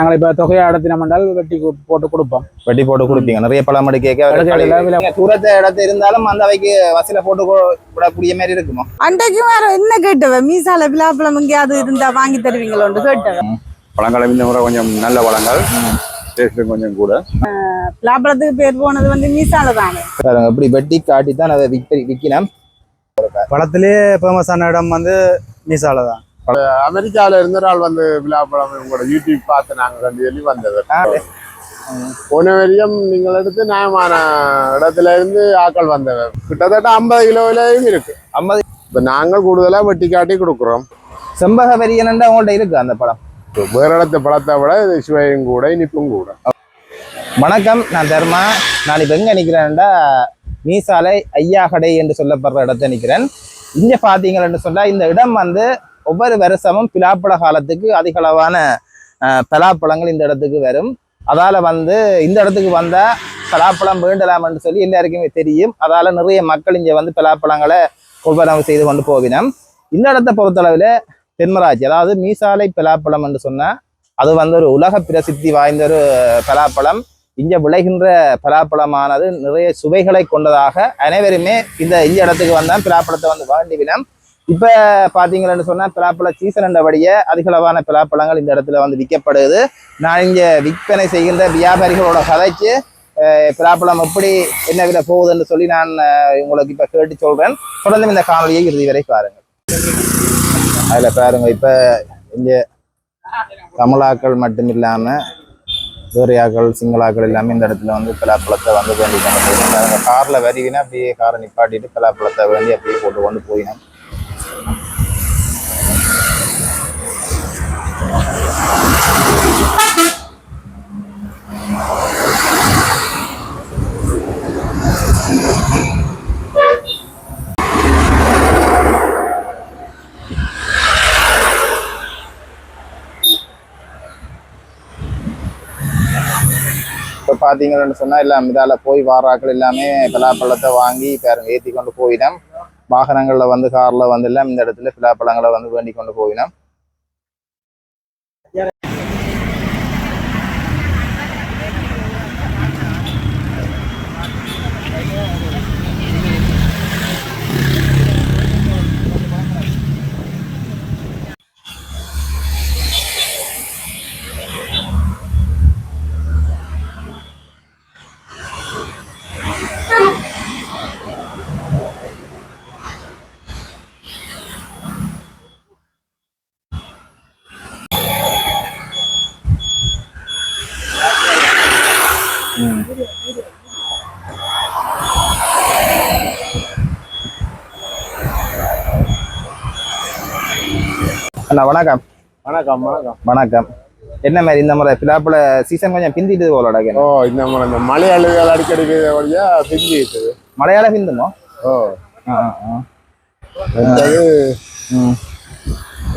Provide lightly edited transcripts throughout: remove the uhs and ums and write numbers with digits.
நாங்கள் இப்போ தொகையை அடத்தினோம்னால் வெட்டி போட்டு கொடுப்போம். வெட்டி போட்டு கொடுப்பீங்க. நிறைய பழமடி கேட்க தூரத்தை இடத்து இருந்தாலும் அந்த அவைக்கு வசதியில போட்டு விடக்கூடிய மாதிரி இருக்குமா? அன்றைக்கு வேற என்ன கேட்டவன் மீசால பிலாப்பழம் எங்கேயாவது இருந்தா வாங்கி தருவீங்களோன்னு கேட்டவன். பழங்கள் இந்த முறை கொஞ்சம் நல்ல பழங்கள், டேஸ்ட் கொஞ்சம் கூட. பிலாப்பழத்துக்கு பேர் போனது வந்து மீசால தானே. இப்படி வெட்டி காட்டி தான் அதை விற்கணும். பழத்திலே ஃபேமஸான இடம் வந்து மீசால தான். அமெரிக்காவில இருந்த ஆள் வந்து விழாப்பழம் உங்களோட யூடியூப் பார்த்து நாங்கள் கண்டு சொல்லி வந்தவர். போன வரையும் நீங்கள் எடுத்து நியாயமான இடத்துல இருந்து ஆக்கள் வந்தவர். கிட்டத்தட்ட 50 கிலோவிலையும் இருக்கு. 50. இப்போ நாங்கள் கூடுதலாக வெட்டி காட்டி கொடுக்குறோம். செம்பக வெறியன் உங்கள்கிட்ட இருக்கு அந்த பழம். வேற இடத்த பழத்தை விட இது சுவையும் கூட இனிப்பும் கூட. வணக்கம், நான் தர்மா. நான் இப்போ எங்கே நிற்கிறேன்டா மீசாலை ஐயா கடை என்று சொல்லப்படுற இடத்த நிற்கிறேன். இங்கே பார்த்தீங்கன்னு சொன்னால் இந்த இடம் வந்து ஒவ்வொரு வருஷமும் பிலாப்பழ காலத்துக்கு அதிக அளவான பலாப்பழங்கள் இந்த இடத்துக்கு வரும். அதால் வந்து இந்த இடத்துக்கு வந்தால் பலாப்பழம் வேண்டலாம் என்று சொல்லி எல்லாருக்குமே தெரியும். அதால் நிறைய மக்கள் இங்கே வந்து பலாப்பழங்களை கொள்வனவு செய்து கொண்டு போவினோம். இந்த இடத்தை பொறுத்தளவில் தென்மராட்சி, அதாவது மீசாலை பலாப்பழம் என்று சொன்னால் அது வந்து ஒரு உலக பிரசித்தி வாய்ந்த ஒரு பலாப்பழம். இங்கே விளைகின்ற பலாப்பழமானது நிறைய சுவைகளை கொண்டதாக அனைவருமே இந்த இடத்துக்கு வந்தால் பலாப்பழத்தை வந்து வேண்டிவினோம். இப்போ பார்த்தீங்கன்னு சொன்னால் பலாப்பழ சீசன் என்றபடியே அதிகளவான பலாப்பழங்கள் இந்த இடத்துல வந்து விற்கப்படுது. நான் இங்கே விற்பனை செய்கின்ற வியாபாரிகளோட கதைக்கு பலாப்பழம் எப்படி என்ன விலை போகுதுன்னு சொல்லி நான் உங்களுக்கு இப்போ கேட்டு சொல்கிறேன். தொடர்ந்து இந்த காணொலியை இறுதி வரை பாருங்கள். அதில் பாருங்க, இப்போ இங்கே தமிழாக்கள் மட்டும் இல்லாமல் வேறையாக்கள் சிங்களாக்கள் எல்லாமே இந்த இடத்துல வந்து பலாப்பழத்தை வந்து வேண்டி கொண்டு போயிடும். காரில் வருவினா அப்படியே காரை நிப்பாட்டிட்டு பலாப்பழத்தை வேண்டி அப்படியே போட்டு கொண்டு போயினோம். இப்போ பார்த்தீங்கன்னு சொன்னால் எல்லாம் இதால் போய் வாராக்கள் எல்லாமே பலாப்பழத்தை வாங்கி பேருங்க ஏற்றி கொண்டு போயினோம். வாகனங்களில் வந்து காரில் வந்து எல்லாம் இந்த இடத்துல பலாப்பழங்களை வந்து வேண்டி கொண்டு போயினோம். அண்ணா வணக்கம். வணக்கம் வணக்கம் வணக்கம். என்ன மாதிரி இந்த முறை பிலாப்பழ சீசன் கொஞ்சம் பிந்திட்டு போலடா? இந்த முறை இந்த மழை அழுகல் அடிக்கடி வழியா பிந்திட்டு. மழையால பிந்துமோ?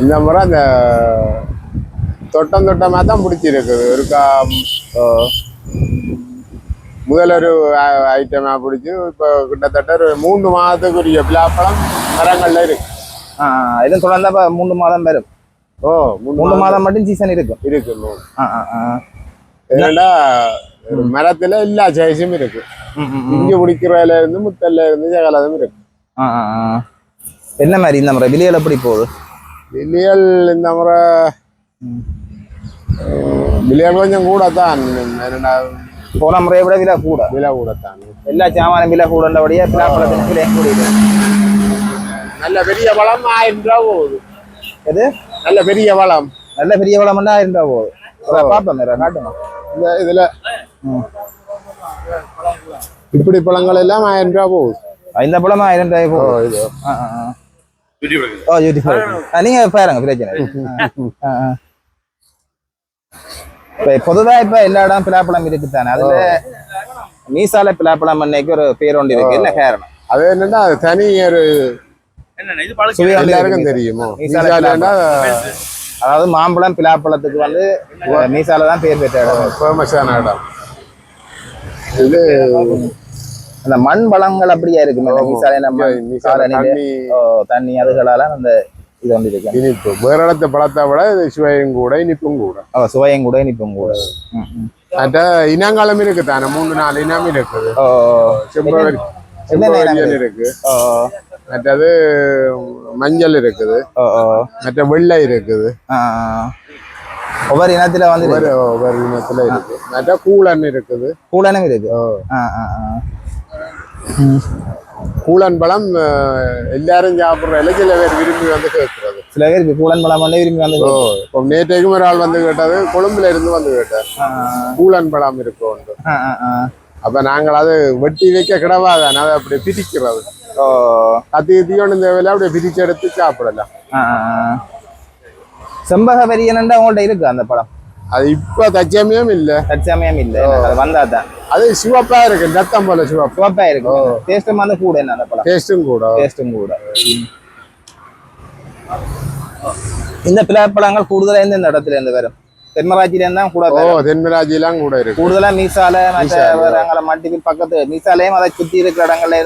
இந்த முறை அந்த தொட்டமாக தான் பிடிச்சிருக்குது. ஒருக்கா முதல் ஒரு ஐட்டமாக பிடிச்சி இப்போ கிட்டத்தட்ட ஒரு 3 மாதத்துக்குரிய பிலாப்பழம் மரங்கள்ல இருக்கு. இதுவும் தொடர்ந்தா 3 மாதம் வரும். 3 மாதம் மட்டும் சீசன் இருக்கு. என்னடா மரத்துல எல்லா சைஸும் இருக்கு. இஞ்சி பிடிக்கிறதுல இருந்து முத்தல்ல இருந்து ஜகலதும் இருக்கு. என்ன மாதிரி இந்த முறை விலைகள் எப்படி போகுது? விலைகள் இந்த முறை விலைகள் கொஞ்சம் கூட தான். போன முறையை விட விலை கூட தான். எல்லா சாமானும் விலை கூடபடியே பிலாப்பழத்தின் விலை கூடியது. நல்ல பெரிய வளம் 1000 ரூபா போகுது. எது நல்ல பெரிய வளம்? நல்ல பெரிய வளம் 1000 ரூபா போகுது. பாப்பேன் காட்டுங்க. இதுல இப்படி பழங்கள் எல்லாம் 1000 ரூபா போகுது. இந்த பழமா 1000 ரூபாய் போகுது. நீங்க பாருங்க பிரச்சனை. பொதுவா இப்ப எல்லா இடம் பிலாப்பழம் இருக்குதானே, அதுல மீசால பிலாப்பழம் அன்னைக்கு ஒரு பேர் ஒன்று இருக்கு. என்ன காரணம்? அது என்னன்னா தனி ஒரு எல்லாருக்கும் தெரியுமோ. அதாவது மாம்பழம் பிலாப்பழத்துக்கு வந்து மீசால தான் பேர் பெற்ற இடம், ஃபேமஸான இடம். இது அந்த மண் வளங்கள் அப்படியே இருக்கு. மீசால தண்ணி அதுகளால அந்த இது வந்து இருக்கு. இனிப்பு வேற இடத்த பழத்தை விட இது சுவையும் கூட இனிப்பும் கூட. சுவையும் கூட இனிப்பும் கூட. மற்ற இனங்களும் இருக்கு தானே, 3-4 இனம் இருக்குது. செம்பவரி இருக்கு, மற்றது மஞ்சள் இருக்குது, மற்ற வெள்ளை இருக்குது. ஒவ்வொரு இனத்துல வந்து ஒவ்வொரு இனத்துல இருக்கு. மற்ற கூழன் இருக்குது. கூழனும் இருக்கு. கூழன் பழம் எல்லாரும் சாப்பிடுற சில பேர் விரும்பி வந்து கேட்கறது. சில பேருக்கு கூழன் பழம் வந்து விரும்பி வந்து நேற்றைக்கும் ஒரு ஆள் வந்து கேட்டது, கொழும்புல இருந்து வந்து கேட்டார் கூழன் பழம் இருக்கும். அப்ப நாங்கள் அது வெட்டி வைக்க கிடவாதான், அதை அப்படி பிரிக்கிறது. கத்தியோன்னு தேவையில்ல, அப்படியே பிரிச்சு எடுத்து சாப்பிடலாம். செம்பக வெறியனண்டா உங்கள்ட்ட இருக்கு அந்த பழம்? அது இப்ப தற்சமயம் இல்ல. தற்சமயம் இல்ல, வந்தாதான். அது சிவப்பா இருக்கு, ரத்தம் போல சிவப்பா இருக்கு. டேஸ்டும் வந்து கூட என்ன அந்த பழம்? டேஸ்டும் கூட. இந்த பிளாப்பழங்கள் கூடுதலா இந்த இடத்துல இருந்து வரும். தென்மராட்சியில இருந்தா கூட. தென்மராட்சியெல்லாம் கூட இருக்கு. கூடுதலா மீசால மற்ற மட்டிப்பில் பக்கத்து மீசாலையும் அதை சுத்தி இருக்கிற இடங்கள்ல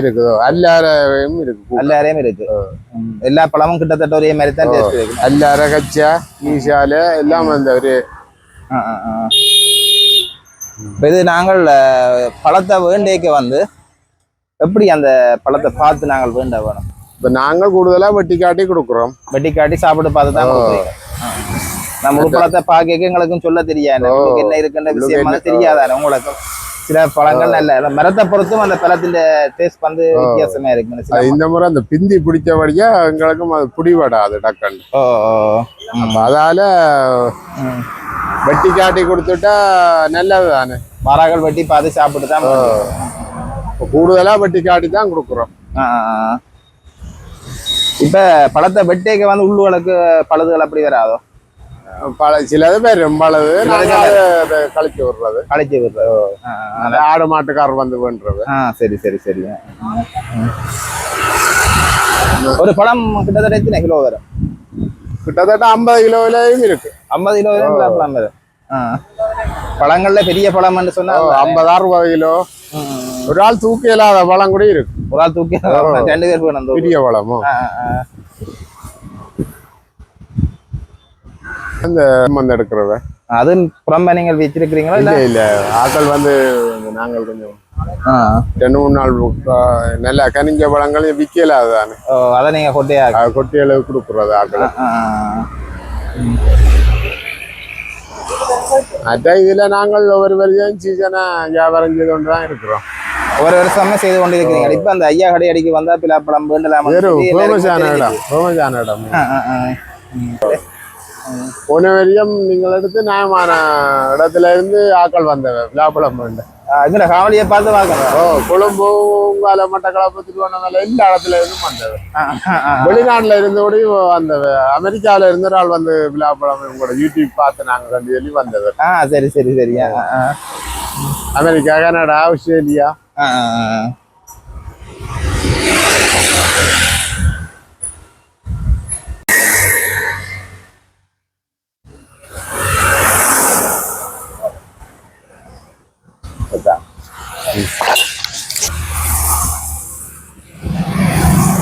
இருக்குதோ எல்லாரையும் இருக்கு. எல்லாரையும் இருக்கு. எல்லா பழமும் கிட்டத்தட்ட ஒரே மாதிரி தான் டேஸ்ட் இருக்கு. எல்லார கச்சா மீசால எல்லாம் அந்த ஒரு. இது நாங்கள் பழத்தை வேண்டியக்கு வந்து எப்படி அந்த பழத்தை பார்த்து நாங்கள் வேண்ட வேணும்? இப்ப நாங்கள் கூடுதலா வெட்டி காட்டி கொடுக்குறோம். வெட்டி காட்டி சாப்பிட்டு பார்த்து தான் கொடுக்குறீங்க. நம்ம முழு பழத்தை பார்க்க எங்களுக்கும் சொல்ல தெரியாது, என்ன இருக்குன்ற விஷயம் தெரியாதானே உங்களுக்கு. சில பழங்கள் நல்ல மரத்தை பொறுத்தும் அந்த பழத்தின் டேஸ்ட் வந்து வித்தியாசமா இருக்கு. இந்த முறை அந்த பிந்தி பிடிச்சபடியா எங்களுக்கும் அது பிடிபடாது டக்குன்னு. அதால வெட்டி காட்டி கொடுத்துட்டா நல்லது தானே. மரங்கள் வெட்டி பார்த்து சாப்பிட்டு தான் கூடுதலா வெட்டி காட்டி தான் கொடுக்குறோம். இப்ப பழத்தை வெட்டேக்க வந்து உள்ளுகளுக்கு பழுதுகள் அப்படி வராதோ? சிலது பேர் ரொம்பளவு கழிச்சு விடுறது. ஆடு மாட்டுக்காரர் வந்து வேண்டது. சரி சரி சரி. ஒரு பழம் கிட்டத்தட்ட எத்தனை கிலோ வரும்? கிட்டத்தட்ட 50 கிலோவிலையும் இருக்கு. 50 கிலோ பழம் வரும். பழங்கள்ல பெரிய பழம்னு சொன்னா 50-60 கிலோ. ஒரு ஆள் தூக்கி இல்லாத பழம் கூட இருக்கு. ஒரு ஆள் தூக்கி 2 பேர் வேணும் பெரிய பழமும். அந்த எடுக்கிறத அது புறம்ப நீங்கள் வச்சிருக்கிறீங்களா? இல்ல ஆக்கள் வந்து நாங்கள் கொஞ்சம் 2-3 நாள் நல்லா கனிஞ்ச பழங்கள் விக்கல. அதுதானே அதை நீங்க கொட்டையில கொடுக்குறது ஆக்கள். அதான் இதுல நாங்கள் ஒவ்வொரு வருஷம் சீசனா வியாபாரம் செய்து கொண்டுதான் இருக்கிறோம். ஒரு வருஷமே செய்து கொண்டிருக்கிறீங்க. இப்ப அந்த ஐயா கடை அடிக்கு வந்தா பிலாப்பழம் வேண்டலாம். இடம் போன வரையும் நீங்கள் எடுத்து நியாயமான இடத்துல இருந்து ஆக்கள் வந்தவ பிலாப்பழம் வேண்ட இதுல காவலியை பார்த்து வாங்க. கொழும்பு உங்கால மட்டக்களப்பு திருவண்ணாமலை எல்லா இடத்துல இருந்தும் வந்தவ. வெளிநாட்டுல இருந்தோட வந்தவ. அமெரிக்காவில இருந்த ஒரு ஆள் வந்து பிலாப்பழம் உங்களோட யூடியூப் பார்த்து நாங்க ரெண்டு சொல்லி வந்தவ. சரி சரி சரியா. America, Canada, Australia.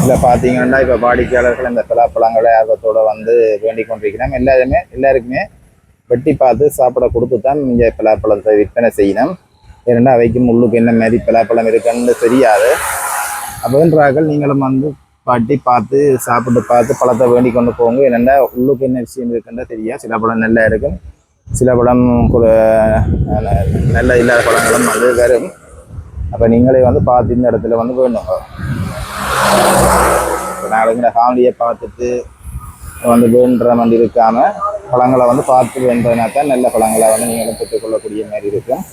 இல்லை பார்த்தீங்கன்னா இப்போ வாடிக்கையாளர்கள் இந்த பலாப்பழங்களை ஆர்வத்தோட வந்து வேண்டிக் கொண்டிருக்கிறோம். எல்லாருக்குமே வெட்டி பார்த்து சாப்பிட கொடுத்து தான் இங்கே பலாப்பழத்தை விற்பனை செய்யணும். ஏன்னா அவைக்கும் உள்ளுக்கு என்ன மாதிரி பலாப்பழம் இருக்குன்னு தெரியாது. அப்படின்றார்கள் நீங்களும் வந்து பாட்டி பார்த்து சாப்பிட்டு பார்த்து பழத்தை வேண்டி கொண்டு போங்க. என்னென்னா உள்ளுக்கு என்ன விஷயம் இருக்குன்னா தெரியாது. சில பழம் நல்லா இருக்கும், சில பழம் நல்ல இல்லாத பழங்களும் வந்து வரும். அப்போ நீங்களே வந்து பார்த்து இந்த இடத்துல வந்து வேணும். நாளைக்கு ஃபேமிலியை பார்த்துட்டு வந்து வேண்டுற மாதிரி இருக்காமல் பழங்களை வந்து பார்த்து வேண்டனாக்கா நல்ல பழங்களை வந்து நீங்களும் பெற்றுக்கொள்ளக்கூடிய மாதிரி இருக்கும்.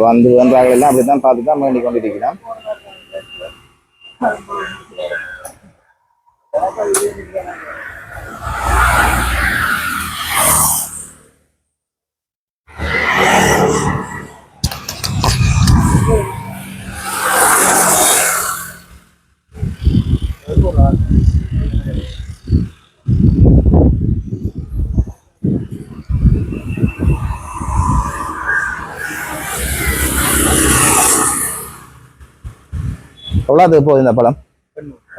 வந்து வேண்டார்கள் எல்லாம் அப்படி தான் பார்த்து தான் வேண்டி கொண்டிருக்கிறோம். எவ்வளோது போகுது இந்த பழம்?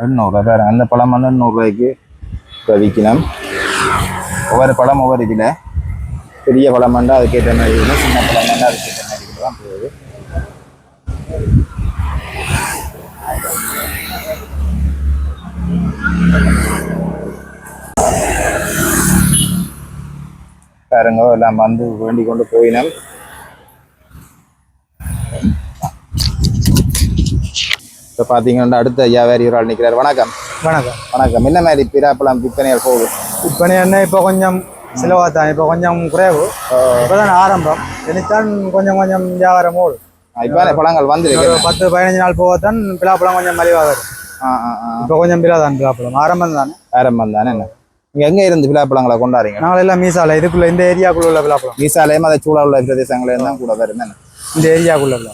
800 ரூபாய். அந்த பழம் வந்து 100 ரூபாய்க்கு இப்போ விற்கணும். ஒவ்வொரு பழம் ஒவ்வொரு இதில் பெரிய பழம் வேண்டாம் அதுக்கேற்ற மாதிரி இருக்கும், சின்ன பழம் வேண்டாம் அதுக்கேற்ற மாதிரி தான் போகுது. பாருங்க எல்லாம் வந்து வேண்டி கொண்டு போயினோம். இப்போ பார்த்தீங்கன்னா அடுத்த வியாபாரி ஒரு ஆள் நிற்கிறார். வணக்கம். வணக்கம். வணக்கம். என்ன மாதிரி பிராப்பழம் விற்பனைகள் போகுது? விற்பனை என்ன இப்போ கொஞ்சம் சிலவா தான், இப்போ கொஞ்சம் குறைவு, இப்போதான் ஆரம்பம், இனித்தான் கொஞ்சம் கொஞ்சம் வியாபாரம் ஓடும். இப்போ பழங்கள் வந்து ஒரு 10-15 நாள் போகத்தான் பிலாப்பழம் கொஞ்சம் மலிவாக வரும். இப்போ கொஞ்சம் பிலா தான் பிலாப்பழம் ஆரம்பம் தானே. ஆரம்பம் தானே. என்ன நீங்கள் எங்கே இருந்து பிலாப்பழங்களை கொண்டாடுறீங்க? நாங்கள் எல்லாம் மீசாலை இதுக்குள்ள இந்த ஏரியாக்குள்ள உள்ள பிலாப்பழம். மீசாலையும் அதை சூழல் உள்ள பிரதேசங்களையும் தான் கூட வருது. இந்த ஏரியாக்குள்ள உள்ள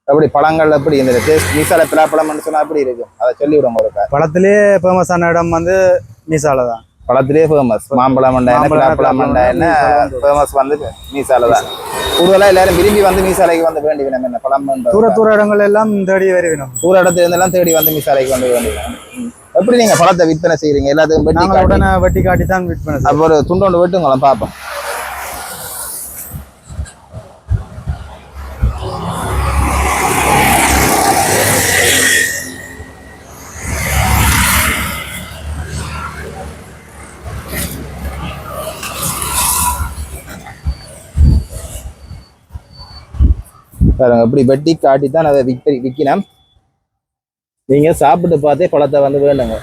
எப்படி பழங்கள் எப்படி இந்த டேஸ்ட் மீசாலை பிலாப்பழம்னு சொன்னால் எப்படி இருக்கும் அதை சொல்லி விடுங்க. ஒரு பழத்திலேயே ஃபேமஸான இடம் வந்து மீசாலை தான். பழத்திலேயே ஃபேமஸ் மாம்பழம் என்ன பிலாப்பழம் என்ன ஃபேமஸ் வந்து மீசாலை தான். கூடுதலாக எல்லாரும் விரும்பி வந்து மீசாலைக்கு வந்து வேண்டி வேணும். என்ன பழம் தூர இடங்கள் எல்லாம் தேடி வரி வேணும். தூர இடத்துல இருந்தெல்லாம் தேடி வந்து மீசாலைக்கு வந்து வேண்டி வேணும். எப்படி நீங்க பழத்தை விற்பனை செய்யறீங்க? எல்லாத்துக்கும் உடனே வெட்டி காட்டி தான் விற்பனை. அப்போ ஒரு துண்டோண்டு வெட்டுங்களா பார்ப்போம். பாருங்க இப்படி வெட்டி காட்டி தான் அதை விற்கணும். நீங்க சாப்பிட்டு பார்த்தே பழத்தை வந்து வேண்டுங்க.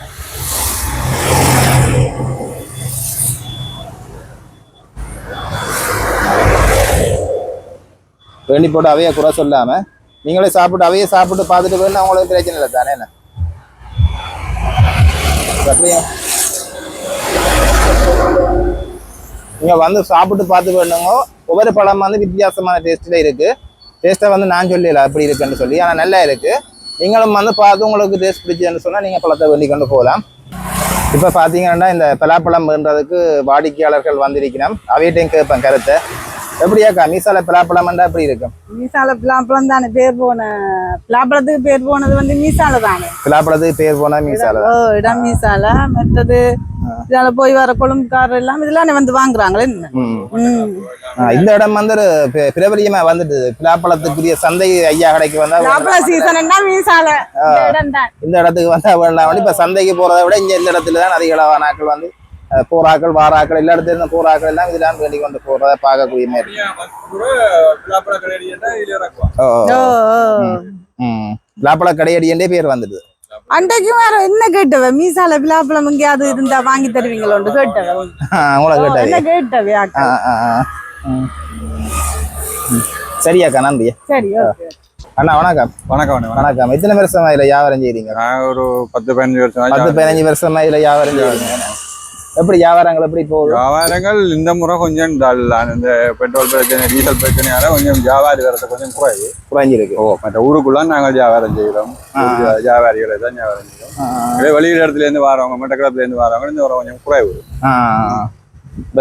வேண்டி போட்டு அவைய குறை சொல்லாம நீங்களே சாப்பிட்டு அவைய சாப்பிட்டு பார்த்துட்டு வேணும், அவங்களுக்கு பிரச்சனை இல்லை தானே. என்ன அப்படியா நீங்க வந்து சாப்பிட்டு பார்த்து வேணுங்க. ஒவ்வொரு பழம் வந்து வித்தியாசமான டேஸ்ட்ல இருக்கு. டேஸ்ட்டை வந்து நான் சொல்லல அப்படி இருக்குன்னு சொல்லி, ஆனால் நல்லா இருக்கு. நீங்களும் வந்து பார்த்து உங்களுக்கு டேஸ்ட் பிடிச்சதுன்னு சொன்னால் நீங்கள் பழத்தை வேண்டி கொண்டு போகலாம். இப்போ பார்த்தீங்கன்னா இந்த பலாப்பழம் வேண்டதுக்கு வாடிக்கையாளர்கள் வந்திருக்கணும். அவையிட்டையும் கேட்பேன் கருத்தை. எப்படியாக்கா மீசால பலாப்பழம்ன்றா எப்படி இருக்கும்? மீசால பிலாப்பழம் தானே பேர் போன, பிலாப்பழத்துக்கு பேர் போனது வந்து மீசால தானே. பலாப்பழத்துக்கு பேர் போனா மீசால. இடம் மீசால. மற்றது இதால போய் வர கொழும்புக்காரர் எல்லாம் இதெல்லாம் வந்து வாங்குறாங்களே. இந்த இடம் வந்து பிரபலியமா வந்துட்டு பிலாப்பழத்துக்குரிய சந்தை ஐயா கடைக்கு வந்தா சீசன் மீசால இந்த இடத்துக்கு வந்தா வேண்டாம். இப்ப சந்தைக்கு போறதை விட இங்க இந்த இடத்துல தான் அதிக அளவான ஆட்கள் வந்து போராக்கள் வாராக்கள் எல்லா இடத்துல இருந்த போராக்கள் எல்லாம் இதெல்லாம் வேண்டி கொண்டு போறத பார்க்கக்கூடிய மாதிரி. பிலாப்பழ கடையடியே பேர் வந்துடுது. அன்றைக்கு வேற என்ன கேட்டவ மீசால பிலாப்பழம் எங்கேயாவது இருந்தா வாங்கி தருவீங்களோன்னு கேட்டவ. கேட்டவே சரியாக்கா, நன்றி. சரி, அண்ணா வணக்கம். வணக்கம். வணக்கம். எத்தனை வருஷமா இதுல வியாபாரம் செய்றீங்க? நான் ஒரு 10-15 வருஷம். 10-15 வருஷமா இதுல வியாபாரம் செய்றீங்க. எப்படி வியாபாரங்கள் எப்படி போகுது? வியாபாரங்கள் இந்த முறை கொஞ்சம் இந்த பெட்ரோல் பிரச்சனை டீசல் பிரச்சனையால கொஞ்சம் வியாபாரி வரது கொஞ்சம் குறைஞ்சிருக்கு. மற்ற ஊருக்குள்ள நாங்கள் வியாபாரம் செய்கிறோம். வியாபாரிகளை தான் வியாபாரம் செய்கிறோம். வெளியில இடத்துல இருந்து வரவங்க மட்டக்களப்புல இருந்து வரவங்க இந்த ஒரு கொஞ்சம் குறைவு.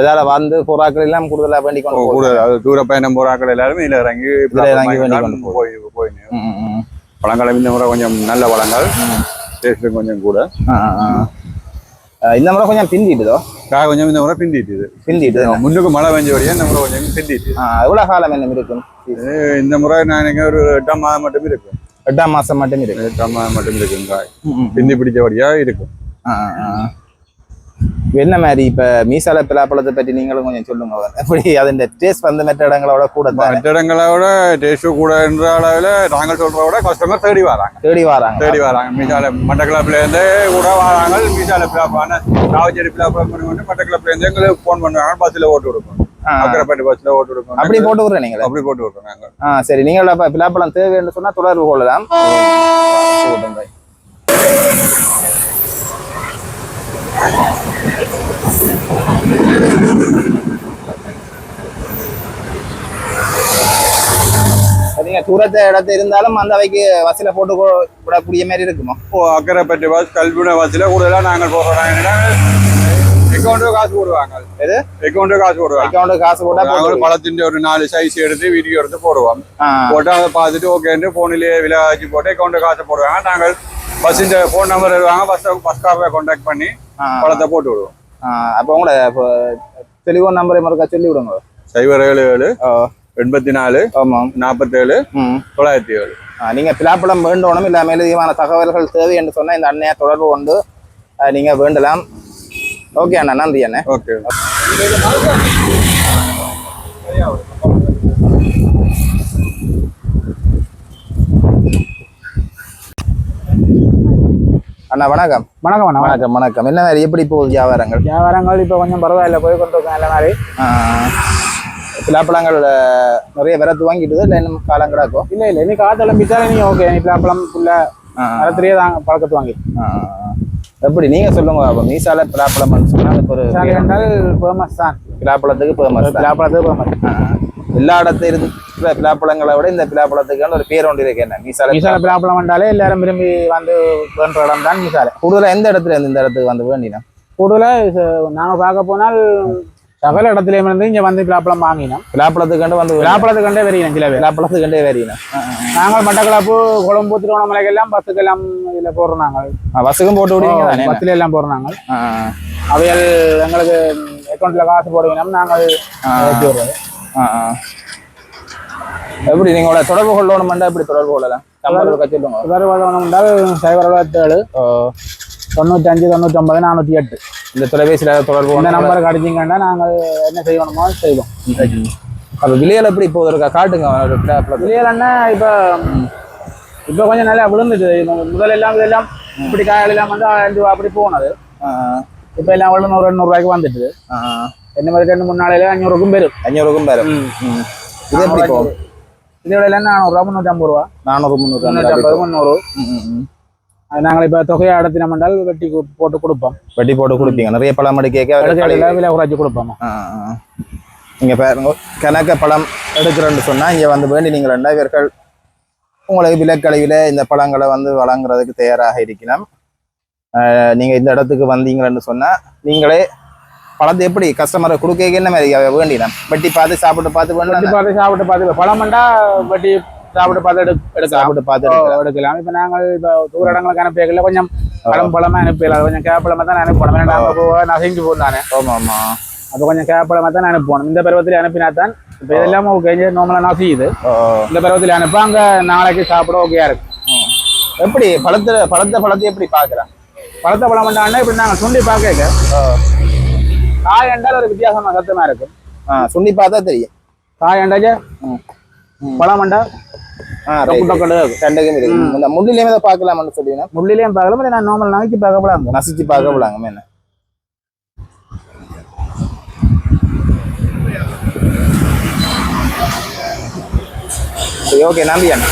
இதால வந்து போராக்கள் எல்லாம் கூடுதலா வேண்டி கொண்டு தூர பயணம் போராக்கள் எல்லாருமே இதுல இறங்கி போயினேன். பழங்கள் இந்த முறை கொஞ்சம் நல்ல பழங்கள், டேஸ்ட் கொஞ்சம் கூட. இந்த முறை கொஞ்சம் பிந்திட்டுதோ? கொஞ்சம் இந்த முறை பிந்திட்டு முன்னுக்கு மழை பெஞ்சபடியா இந்த முறை கொஞ்சம் பிந்திட்டு. எவ்வளவு காலம் என்ன இருக்கும்? இந்த முறை நான் ஒரு 8ஆம் மாதம் மட்டும் இருக்கும். 8ஆம் மாசம் மட்டும் இருக்கு. 8ஆம் மாதம் மட்டும் இருக்கும். பிந்தி பிடிச்சபடியா இருக்கும். என்ன மாதிரி இப்ப மீசால பலாப்பழத்தை பற்றி நீங்களும் கொஞ்சம் சொல்லுங்க. எப்படி அதோட டேஸ்ட் வந்து மற்ற இடங்களோட கூட? மற்ற இடங்களோட டேஸ்ட் கூட என்ற அளவில் நாங்கள் சொல்றத விட கஸ்டமர் தேடி வராங்க. மீசால மட்டக்களப்புல இருந்தே கூட வராங்க. மீசால பிலாப்பான ராவச்சேரி பிலாப்பழம் பண்ணி மட்டக்களப்புல இருந்து எங்களுக்கு போன் பண்ணுவாங்க. பஸ்ல ஓட்டு கொடுப்போம். அக்கரைப்பேட்டை பஸ்ல ஓட்டு கொடுப்போம். அப்படி போட்டு விடுறேன் நீங்க? அப்படி போட்டு விடுறோம் நாங்க. சரி, நீங்கள் பிலாப்பழம் தேவைன்னு சொன்னா தொடர்பு கொள்ளலாம். நீங்க தூரத்தை இடத்துல இருந்தாலும் அந்த அவைக்கு வசதியில போட்டு விடக்கூடிய மாதிரி இருக்குமா? அக்கரைப்பேட்டை பஸ் கல்வின பஸ்ல கூடுதலா நாங்கள் போடுறோம். அக்கௌண்ட்டுக்கு காசு போடுவாங்க. எது அக்கௌண்ட்டுக்கு காசு போடுவாங்க. அக்கௌண்ட்டுக்கு காசு போட்டா பழத்தின் ஒரு 4 சைஸ் எடுத்து வீடியோ எடுத்து போடுவோம். போட்டு அதை பார்த்துட்டு ஓகேன்னு போன்லயே விலை வச்சு போட்டு அக்கௌண்ட்டுக்கு காசு போடுவாங்க. நாங்கள் பஸ் இந்த போன் நம்பர் வருவாங்க. பஸ் காரரை கான்டாக்ட் பண்ணி பழத்தை போட்டு விடுவோம். அப்போ உங்களோட டெலிஃபோன் நம்பரை மறுக்கா சொல்லி விடுங்க. 077 84 ஆமாம் 47 907. நீங்க பிலாப்பழம் வேண்டணும் இல்ல மேலதிகமான தகவல்கள் தேவை என்று சொன்னா இந்த அண்ணையை தொடர்பு கொண்டு நீங்க வேண்டலாம். ஓகே அண்ணா, நன்றி அண்ணே. ஓகே. அண்ணா வணக்கம். வணக்கம் அண்ணா. வணக்கம் வணக்கம். என்ன மாதிரி எப்படி போகுது வியாபாரங்கள்? வியாபாரங்கள் இப்போ கொஞ்சம் பரவாயில்ல, போய் கொண்டு இருக்கேன் எல்லா மாதிரி. பிலாப்பழங்கள் நிறைய விரத்து வாங்கிட்டுது இல்லை இன்னும் காலம் கிடக்கும்? இல்லை இல்லை, நீ காத்தெல்லாம் பிச்சாலே நீ ஓகே, நீ பிளாப்பழம் ஃபுல்லாக மரத்திலேயே தான் பழக்கத்து வாங்கி. எப்படி நீங்க சொல்லுங்க. அப்போ மீசால பிலாப்பழம் சொன்னால் இப்போ ஒரு என்றால் ஃபேமஸ் தான். பிலாப்பழத்துக்கு ஃபேமஸ். பிளாப்பழத்துக்கு ஃபேமஸ். எல்லா இடத்துல இருக்கிற பிலாப்பழங்களை விட இந்த பிலாப்பழத்துக்கான ஒரு பேர் ஒன்று இருக்கு. என்ன மீசால பிளாப்பழம் என்றாலே எல்லாரும் விரும்பி வந்து வேண்ட இடம் தான் மீசால. கூடுதலாக எந்த இடத்துல இருந்து இந்த இடத்துக்கு வந்து வேண்டினா? கூடுதலாக நாங்கள் பார்க்க போனால் சகல இடத்துலயும் இருந்து இங்கே வந்து பிளாப்பழம் வாங்கினோம். பிலாப்பழத்துக்கண்டு வந்து பிளாப்பழத்துக்கண்டே வெறியினோம். சில பேர் பிலாப்பழத்துக்கண்டே வேறினா நாங்கள் மட்டக்களப்பு, கொழும்பு, திருவண்ணாமலைக்கெல்லாம் பஸ்ஸுக்கெல்லாம் இதில் போடுறோம். நாங்கள் பஸ்ஸுக்கும் போட்டு விடுவீங்க? பஸ்ஸில் எல்லாம் போடுறோம். நாங்கள் அவைகள் எங்களுக்கு அக்கௌண்ட்ல காசு போடுவோம், நாங்கள் ஏற்றி விடுறது. எப்படி நீங்களோட தொடர்பு கொள்ளணும்னா எப்படி தொடர்பு கொள்ளலாம்? தொடர்பு கொள்ளணும் என்றால் 077 95 99 408 இந்த தொலைபேசியில் தொடர்பு. இந்த நம்பருக்கு அடிச்சிங்கன்னா நாங்கள் என்ன செய்யணுமோ செய்வோம். அப்போ விலையில் எப்படி போகுது காட்டுங்க. விலையிலன்னா இப்போ கொஞ்சம் நல்லா விழுந்துட்டு. முதலெல்லாம் இதெல்லாம் இப்படி காய்கள் எல்லாம் வந்து 5 ரூபா அப்படி போனது. இப்போ எல்லாம் விழுந்து 100 ரூபாய்க்கு வந்துட்டு. என்ன மாதிரி 2-3 நாளையில 500க்கும் பேரும். 500க்கும் பேரும். இது எப்படி போகும்? இதோட எல்லாம் 400 ரூபா, 350 ரூபா, 400 350 300. நாங்கள் இப்போ தொகையை அடத்தினோம் என்றால் வெட்டி போட்டு கொடுப்போம். வெட்டி போட்டு கொடுப்பீங்க? நிறைய பழம் எடுக்க விலை குறைச்சி கொடுப்போம். நீங்க பாருங்க, கணக்க பழம் எடுக்கிறேன்னு சொன்னா இங்க வந்து வேண்டி நீங்கள் 2 பேர்கள் உங்களுக்கு விலைக்கழிவில் இந்த பழங்களை வந்து வழங்குறதுக்கு தயாராக இருக்கணும். நீங்க இந்த இடத்துக்கு வந்தீங்கன்னு சொன்னா நீங்களே பழத்தை எப்படி கஸ்டமரை கொடுக்க என்ன மாதிரி வேண்டினா வெட்டி பார்த்து சாப்பிட்டு பார்த்து சாப்பிட்டு பார்த்து பழம்ண்டா வெட்டி சாப்பிட்டு பார்த்து சாப்பிட்டு பார்த்து எடுக்கலாம். இப்போ நாங்கள் இப்போ தூர இடங்களுக்கு அனுப்பியல கொஞ்சம் பழமா அனுப்பிடலாம். கொஞ்சம் கேப்பழமா தான் அனுப்பணும். நாங்கள் நசைஞ்சு போனானே. ஆமா ஆமா. அப்போ கொஞ்சம் கேப்பழமா தான் அனுப்பணும். இந்த பருவத்தில் அனுப்பினா தான் இப்போ இதெல்லாம் ஓகே நார்மலாக நசியுது. இந்த பருவத்தில் அனுப்ப அங்கே நாளைக்கு சாப்பிட ஓகேயா இருக்கு. எப்படி பழத்தை எப்படி பார்க்கலாம்? பழத்தை பழம் பண்ணாங்கன்னா இப்படி நாங்கள் சுண்டி பார்க்க காய் என்றால் ஒரு வித்தியாசமா சத்தமா இருக்கும். சுண்டி பார்த்தா தெரியும். காய் என்றாச்சு பழம் மண்டா ரெண்டுக்கும் இருக்கு. இந்த முள்ளிலேயே பார்க்கலாம்னு சொல்லுவீங்க? முள்ளிலையும் பார்க்கலாம், நான் நார்மல் நகைக்கு பார்க்கப்படாங்க, நசிச்சு பார்க்கப்படாங்க. என்ன ஓகே, நம்பி அண்ணா.